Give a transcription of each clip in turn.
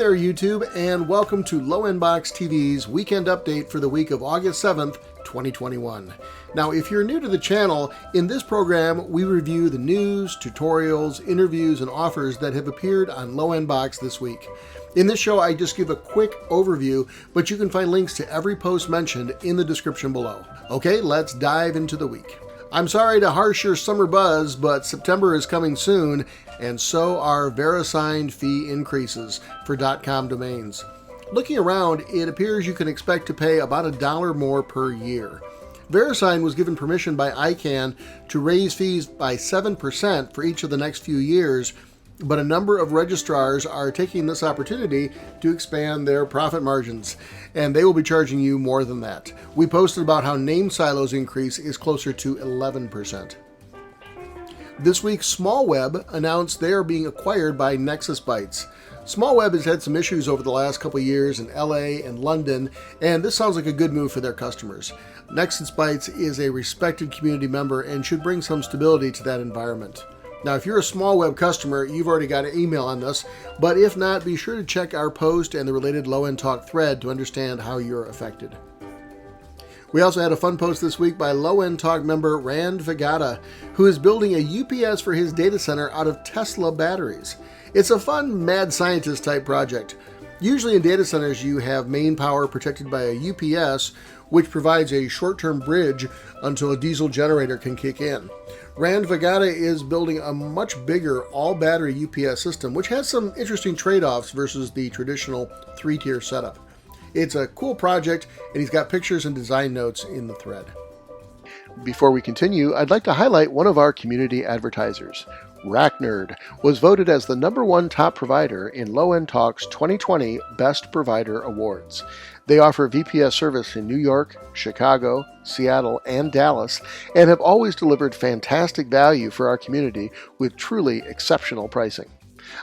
there, YouTube, and welcome to LowEndBoxTV's weekend update for the week of August 7th, 2021. Now, if you're new to the channel, in this program, we review the news, tutorials, interviews, and offers that have appeared on LowEndBox this week. In this show, I just give a quick overview, but you can find links to every post mentioned in the description below. Okay, let's dive into the week. I'm sorry to harsh your summer buzz, but September is coming soon, and so are Verisign Fee Increases for .com domains. Looking around, it appears you can expect to pay about $1 more per year. Verisign was given permission by ICANN to raise fees by 7% for each of the next few years, but a number of registrars are taking this opportunity to expand their profit margins, and they will be charging you more than that. We posted about how name silos increase is closer to 11%. This week, SmallWeb announced they are being acquired by Nexus Bytes. SmallWeb has had some issues over the last couple of years in LA and London, and this sounds like a good move for their customers. Nexus Bytes is a respected community member and should bring some stability to that environment. Now, if you're a SmallWeb customer, you've already got an email on this, but if not, be sure to check our post and the related LowEnd Talk thread to understand how you're affected. We also had a fun post this week by LowEnd Talk member Rand Vegata, who is building a UPS for his data center out of Tesla batteries. It's a fun, mad scientist type project. Usually in data centers, you have main power protected by a UPS, which provides a short-term bridge until a diesel generator can kick in. Rand Vegata is building a much bigger all-battery UPS system, which has some interesting trade-offs versus the traditional three-tier setup. It's a cool project, and he's got pictures and design notes in the thread. Before we continue, I'd like to highlight one of our community advertisers. RackNerd was voted as the #1 top provider in LowEnd Talk's 2020 Best Provider Awards. They offer VPS service in New York, Chicago, Seattle, and Dallas, and have always delivered fantastic value for our community with truly exceptional pricing.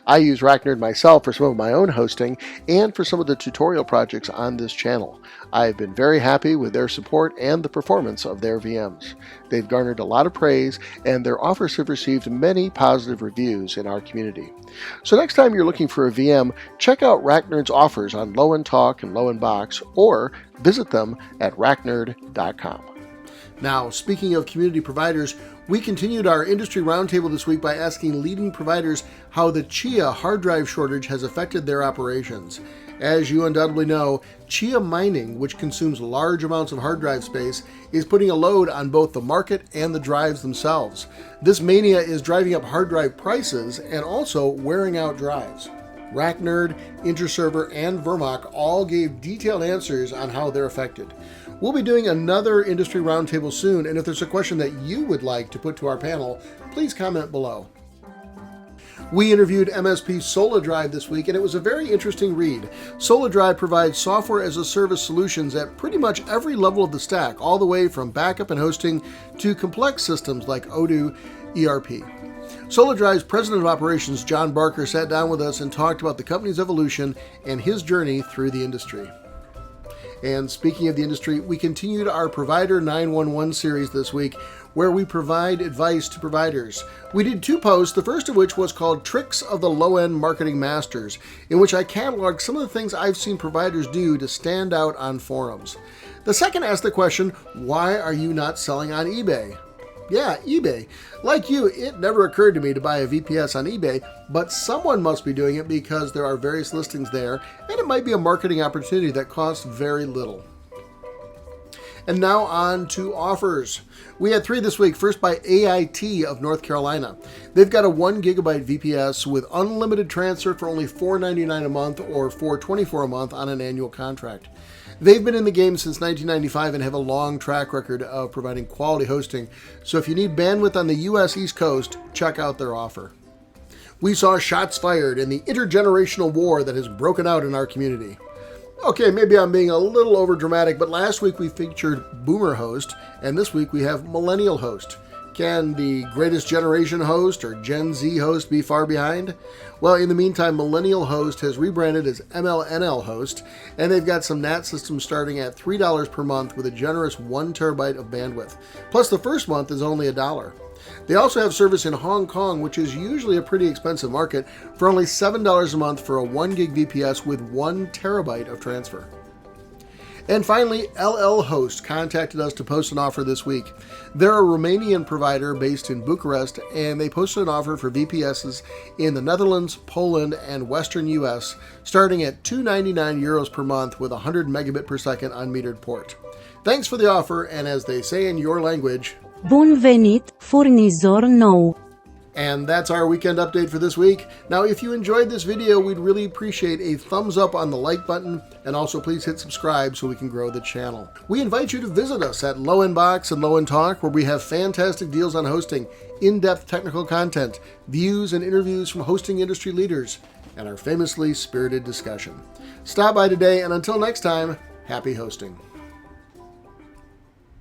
I use RackNerd myself for some of my own hosting and for some of the tutorial projects on this channel. I've been very happy with their support and the performance of their VMs. They've garnered a lot of praise, and their offers have received many positive reviews in our community. So next time you're looking for a VM, check out RackNerd's offers on LowEnd Talk and LowEndBox, or visit them at RackNerd.com. Now, speaking of community providers, we continued our industry roundtable this week by asking leading providers how the Chia hard drive shortage has affected their operations. As you undoubtedly know, Chia mining, which consumes large amounts of hard drive space, is putting a load on both the market and the drives themselves. This mania is driving up hard drive prices and also wearing out drives. RackNerd, Interserver, and Vermoc all gave detailed answers on how they're affected. We'll be doing another industry roundtable soon, and if there's a question that you would like to put to our panel, please comment below. We interviewed MSP SolaDrive this week, and it was a very interesting read. SolaDrive provides software as a service solutions at pretty much every level of the stack, all the way from backup and hosting to complex systems like Odoo ERP. SolaDrive's President of Operations, John Barker, sat down with us and talked about the company's evolution and his journey through the industry. And speaking of the industry, we continued our Provider 911 series this week, where we provide advice to providers. We did 2 posts, the first of which was called Tricks of the Low-End Marketing Masters, in which I cataloged some of the things I've seen providers do to stand out on forums. The second asked the question, why are you not selling on eBay? Yeah, eBay. Like you, it never occurred to me to buy a VPS on eBay, but someone must be doing it because there are various listings there, and it might be a marketing opportunity that costs very little. And now on to offers. We had 3 this week, first by AIT of North Carolina. They've got a 1 gigabyte VPS with unlimited transfer for only $4.99 a month or $4.24 a month on an annual contract. They've been in the game since 1995 and have a long track record of providing quality hosting, so if you need bandwidth on the US East Coast, check out their offer. We saw shots fired in the intergenerational war that has broken out in our community. Okay, maybe I'm being a little overdramatic, but last week we featured Boomer Host, and this week we have MillennialHost. Can the greatest generation host or Gen Z host be far behind? Well, in the meantime, MillennialHost has rebranded as MillennialHost, and they've got some NAT systems starting at $3 per month with a generous 1 terabyte of bandwidth. Plus, the first month is only $1. They also have service in Hong Kong, which is usually a pretty expensive market, for only $7 a month for a 1 gig VPS with 1 terabyte of transfer. And finally, LHosts contacted us to post an offer this week. They're a Romanian provider based in Bucharest, and they posted an offer for VPSs in the Netherlands, Poland, and Western US, starting at €299 per month with 100 megabit per second unmetered port. Thanks for the offer, and as they say in your language, Bun venit, furnizor nou. And that's our weekend update for this week. Now, if you enjoyed this video, we'd really appreciate a thumbs up on the like button, and also please hit subscribe so we can grow the channel. We invite you to visit us at LowEndBox and LowEnd Talk, where we have fantastic deals on hosting, in-depth technical content, views and interviews from hosting industry leaders, and our famously spirited discussion. Stop by today, and until next time, happy hosting.